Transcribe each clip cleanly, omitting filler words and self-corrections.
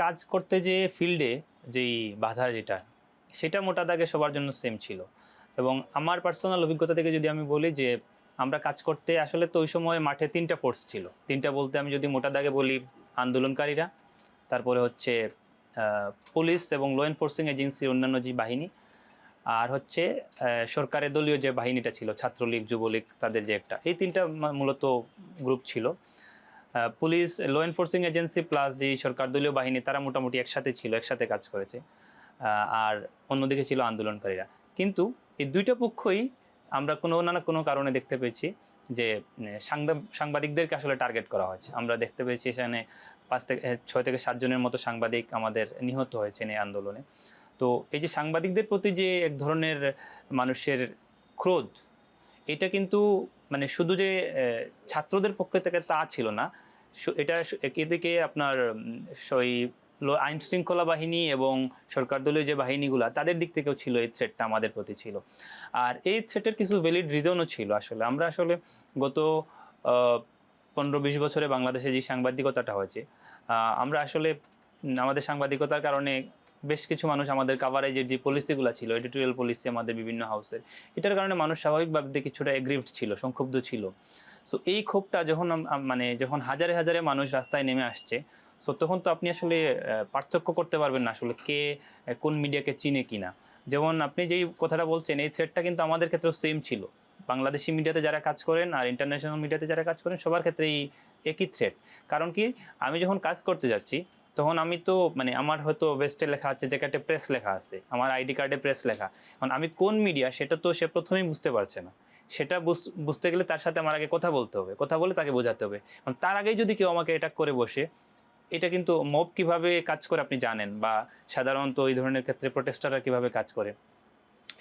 কাজ করতে যে ফিল্ডে যেই বাধা যেটা সেটা মোটা দাগে সবার জন্য সেম ছিল। এবং আমার পার্সোনাল অভিজ্ঞতা থেকে যদি আমি বলি যে আমরা কাজ করতে আসলে তো ওই সময় মাঠে 3টা ফোর্স ছিল। 3টা বলতে আমি যদি মোটা দাগে বলি, আন্দোলনকারীরা, তারপরে হচ্ছে পুলিশ এবং ল এনফোর্সিং এজেন্সির অন্যান্য যে বাহিনী, আর হচ্ছে সরকারের দলীয় যে বাহিনীটা ছিল, ছাত্রলীগ, যুবলীগ, তাদের যে একটা, এই 3টা মূলত গ্রুপ ছিল। Police, law enforcing agency plus যে সরকার দলীয় বাহিনী, তারা মোটামুটি একসাথে ছিল, একসাথে কাজ করেছে। আর অন্যদিকে ছিল আন্দোলনকারীরা। কিন্তু এই দুইটা পক্ষই আমরা কোনো না কোনো কারণে দেখতে পেয়েছি যে সাংবাদিকদেরকে আসলে টার্গেট করা হয়েছে। আমরা দেখতে পেয়েছি এখানে 6 থেকে 7 জনের মতো সাংবাদিক আমাদের নিহত হয়েছেন এই আন্দোলনে। তো এই যে সাংবাদিকদের প্রতি যে এক ধরনের মানুষের ক্রোধ, এটা কিন্তু মানে শুধু যে ছাত্রদের পক্ষ থেকে তা ছিল না, এটা এদিকে আপনার ওই আইন শৃঙ্খলা বাহিনী এবং সরকার দলীয় যে বাহিনীগুলো, তাদের দিক থেকেও ছিল এই থ্রেটটা আমাদের প্রতি ছিল। আর এই থ্রেটের কিছু ভ্যালিড রিজনও ছিল। আসলে আমরা আসলে গত 15-20 বছরে বাংলাদেশে যে সাংবাদিকতাটা হয়েছে, আমরা আসলে আমাদের সাংবাদিকতার কারণে বেশ কিছু মানুষ আমাদের কাভারেজের যে পলিসিগুলো ছিল, এডিটোরিয়াল পলিসি আমাদের বিভিন্ন হাউসের, এটার কারণে মানুষ স্বাভাবিকভাবে কিছুটা এগ্রিভড ছিল, সংক্ষুব্ধ ছিল। সো এই ক্ষোভটা যখন মানে যখন হাজারে হাজারে মানুষ রাস্তায় নেমে আসছে, সো তখন তো আপনি আসলে পার্থক্য করতে পারবেন না আসলে কে কোন মিডিয়াকে চিনে কিনা। যেমন আপনি যেই কথাটা বলছেন, এই থ্রেডটা কিন্তু আমাদের ক্ষেত্রেও সেম ছিল। বাংলাদেশি মিডিয়াতে যারা কাজ করেন আর ইন্টারন্যাশনাল মিডিয়াতে যারা কাজ করেন, সবার ক্ষেত্রেই একই থ্রেড। কারণ কি, আমি যখন কাজ করতে যাচ্ছি তখন আমি তো মানে আমার হয়তো ওয়েস্টে লেখা আছে, জ্যাকেটে প্রেস লেখা আছে, আমার আইডি কার্ডে প্রেস লেখা। এখন আমি কোন মিডিয়া সেটা তো সে প্রথমেই বুঝতে পারছে না। সেটা বুঝতে গেলে তার সাথে আমার আগে কথা বলতে হবে, কথা বলে তাকে বোঝাতে হবে। তার আগেই যদি কেউ আমাকে অ্যাটাক করে বসে, এটা কিন্তু মব কিভাবে কাজ করে আপনি জানেন, বা সাধারণত এই ধরনের ক্ষেত্রে প্রোটেস্টাররা কিভাবে কাজ করে।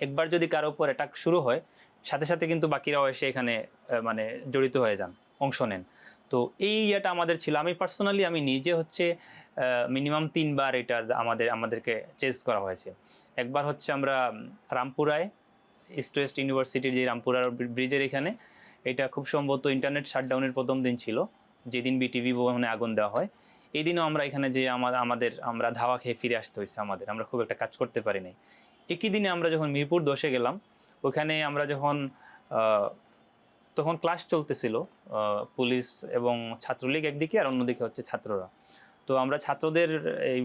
একবার যদি কারো উপর অ্যাটাক শুরু হয়, সাথে সাথে কিন্তু বাকিরাও এসে এখানে মানে জড়িত হয়ে যান, অংশ নেন। তো এই ইয়েটা আমাদের ছিল। আমি নিজে হচ্ছে মিনিমাম 3বার এটা আমাদেরকে চেস করা হয়েছে। একবার হচ্ছে আমরা রামপুরায়, ইস্ট ওয়েস্ট ইউনিভার্সিটির যে রামপুরার ব্রিজের এখানে, এটা খুব সম্ভবত ইন্টারনেট শাটডাউনের প্রথম দিন ছিল, যেদিন বিটিভি ভবনে আগুন দেওয়া হয়। এই দিনও আমরা এখানে যে আমরা ধাওয়া খেয়ে ফিরে আসতে হয়েছে, আমরা খুব একটা কাজ করতে পারি নাই। একই দিনে আমরা যখন মিরপুর 10-এ গেলাম, ওখানে আমরা যখন তখন ক্লাস চলতেছিল, পুলিশ এবং ছাত্রলীগ একদিকে আর অন্যদিকে হচ্ছে ছাত্ররা। তো আমরা ছাত্রদের এই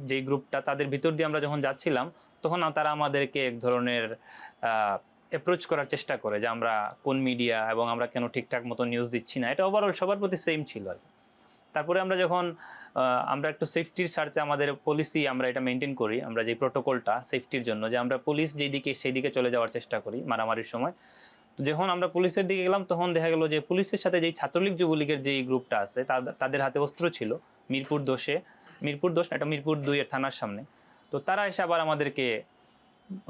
যেই গ্রুপটা, তাদের ভিতর দিয়ে আমরা যখন যাচ্ছিলাম, তখন তারা আমাদেরকে এক ধরনের অ্যাপ্রোচ করার চেষ্টা করে যে আমরা কোন মিডিয়া এবং আমরা কেন ঠিকঠাক মতো নিউজ দিচ্ছি না। এটা ওভারঅল সবার প্রতি সেম ছিল আর কি। তারপরে আমরা যখন আমরা একটু সেফটির স্বার্থে আমাদের পলিসি আমরা এটা মেনটেন করি, আমরা যে প্রোটোকলটা সেফটির জন্য, যে আমরা পুলিশ যেদিকে সেই দিকে চলে যাওয়ার চেষ্টা করি মারামারির সময়। তো যখন আমরা পুলিশের দিকে গেলাম, তখন দেখা গেল যে পুলিশের সাথে যেই ছাত্রলীগ যুবলীগের যেই গ্রুপটা আছে, তাদের হাতে অস্ত্র ছিল। মিরপুর 10-এ, মিরপুর 10 না, এটা মিরপুর 2-এর থানার সামনে। তো তারা এসে আবার আমাদেরকে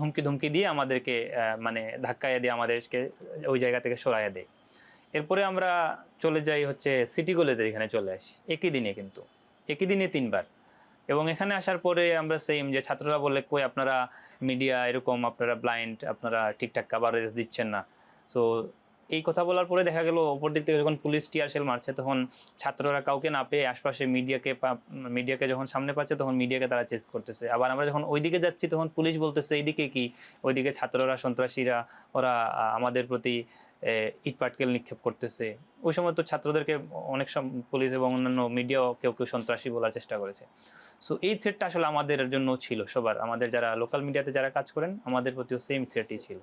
হুমকি ধুমকি দিয়ে আমাদেরকে মানে ধাক্কাইয়া দিয়ে আমাদেরকে ওই জায়গা থেকে সরাইয়া দেয়। এরপরে আমরা চলে যাই হচ্ছে সিটি কলেজের এখানে চলে আসি একই দিনে, কিন্তু একই দিনে 3বার। এবং এখানে আসার পরে আমরা সেম, যে ছাত্ররা বলে কই আপনারা মিডিয়া এরকম, আপনারা ব্লাইন্ড, আপনারা ঠিকঠাক কাভারেজ দিচ্ছেন না। সো এই কথা বলার পরে দেখা গেল অপর দিক থেকে যখন পুলিশ টিয়ারশেল মারছে, তখন ছাত্ররা কাউকে না পেয়ে আশপাশে মিডিয়াকে যখন সামনে পাচ্ছে, তখন মিডিয়াকে তারা চেস করতেছে। আবার আমরা যখন ওইদিকে যাচ্ছি, তখন পুলিশ বলতেছে এইদিকে কি, ওইদিকে ছাত্ররা, সন্ত্রাসীরা, ওরা আমাদের প্রতি ইট পাটকেল নিক্ষেপ করতেছে। ওই সময় তো ছাত্রদেরকে অনেক পুলিশ এবং অন্যান্য মিডিয়াও কেউ কেউ সন্ত্রাসী বলার চেষ্টা করেছে। সো এই থ্রেটটা আসলে আমাদের জন্য ছিল, সবার, আমাদের যারা লোকাল মিডিয়াতে যারা কাজ করেন, আমাদের প্রতিও সেম থ্রেটই ছিল।